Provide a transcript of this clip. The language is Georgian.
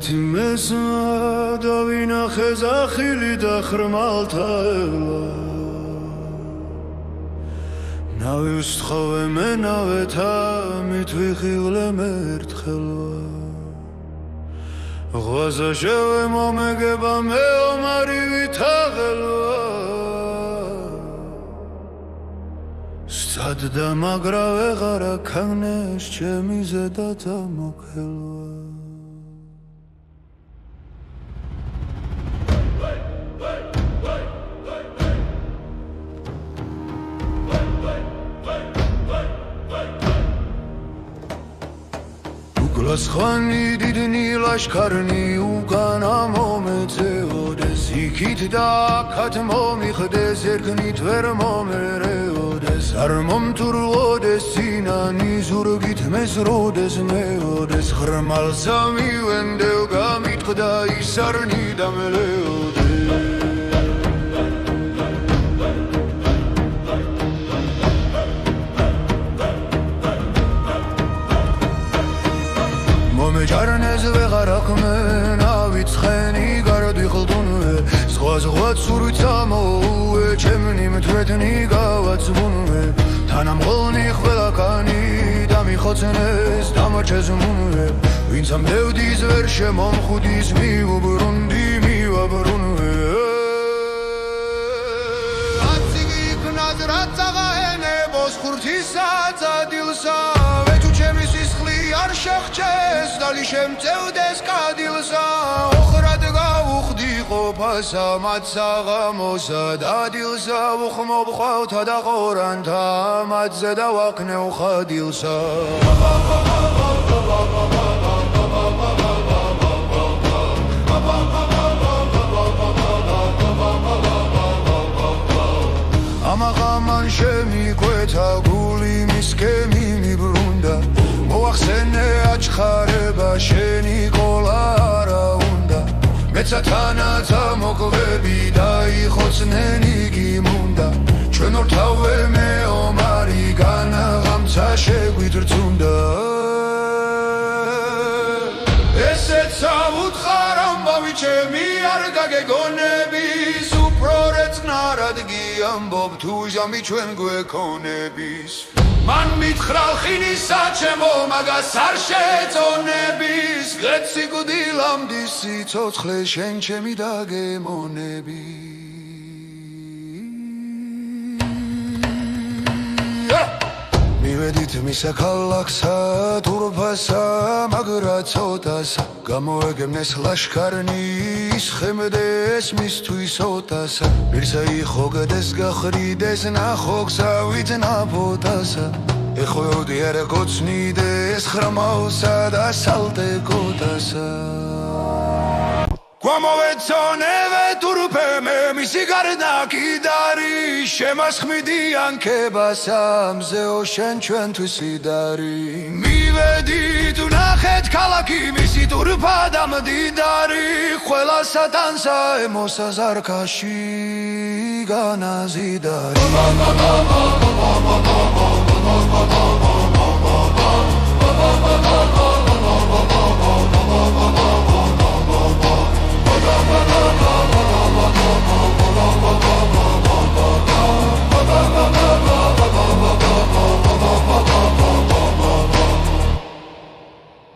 ერთი მესმა დავინახე ზახილი და ხრმალთა ელა ნავი უსთხოვე მე ნავეთა მით ვიხილე მერთხელვა ღვაზა შევემომეგება მე ომარი ვითაღელვა სად და მაგრა ვეღარ აქავნეს ჩემი ზედათა მოკელვა გლასხანი დიდნი ლაშქარნი უკანა მომეწეოდეს იქით და აქად მომიხდეს ერგნით ვერ მომერეოდეს არ მომთურლოდეს წინანი ზურგით მეზროდეს მეოდეს ღრმალსა მივენდევ გამიტყდა ის არნი დამელეოდეს მომეჯარნეს ვეღარ აქმენ ავიცხენი გარდიხლდუნვე სხვა ცურვიცა მოუვე ჩემნი მთვეთნი გავაცმუნვე თანამღლნი ყველაქანი დამიხოცნეს დამარჩეს მუნვე ვინც ამდევდის ვერ შემომხვდის მიუბრუნდი მივაბრუნვე აციგი იქნას რაც აღაენებოს ხურთისა წადილსა ვეჩუჩემი სისხლი არ შეხვჩეს დალი შემწევდეს კადილსა ოხრად გავუხდი ყოფასა მათ საღამოსა დადილსა უხმობ ყვავთა და ყორანთა მათზე დავაკნევ ხადილსა ამაღამან შემიკვეთა გული მისკემი მიბრუნდა მოახსენე აჩხარება შენი ყოლა არა უნდა მეცა თანაცა მოკვები დაიხოცნენი გიმუნდა ჩვენ ორთავე მე ომარი განაღამცა შეგვიდრწუნდა ესეც საუთხარ ამბავი ჩემი არ გაგეგონების უფრო რეწნარად გიამბობ თუ ჟამი ჩვენ გვეკონების მან მითხრა ხინისა ჩემო მაგას არ შეწონების გეცი გუდილამდის სიცოცხლე შენ ჩემი დაგემონები მივედით მისა ქალაქსა თურფასა მაგრა ცოტასა გამოეგებნეს ლაშქარნი ისხემდეს მისთვის ოტასა პირსა იხოგდეს გახრიდეს ნახო გზავით ნაფოტასა ეხოვდი არ გოცნიდეს ხრამავსა და სალტეკოტასა გვამოვეცონევე თურფე მე მისი გარნაკი დარი შემასხმიდი ანქებასა მზეო შენ ჩვენთვის იდარი მივედით ვნახეთ ქალაქი მისი თურფა და მდიდარი ყველა სატანსა ემოსა ზარქაში განაზიდარი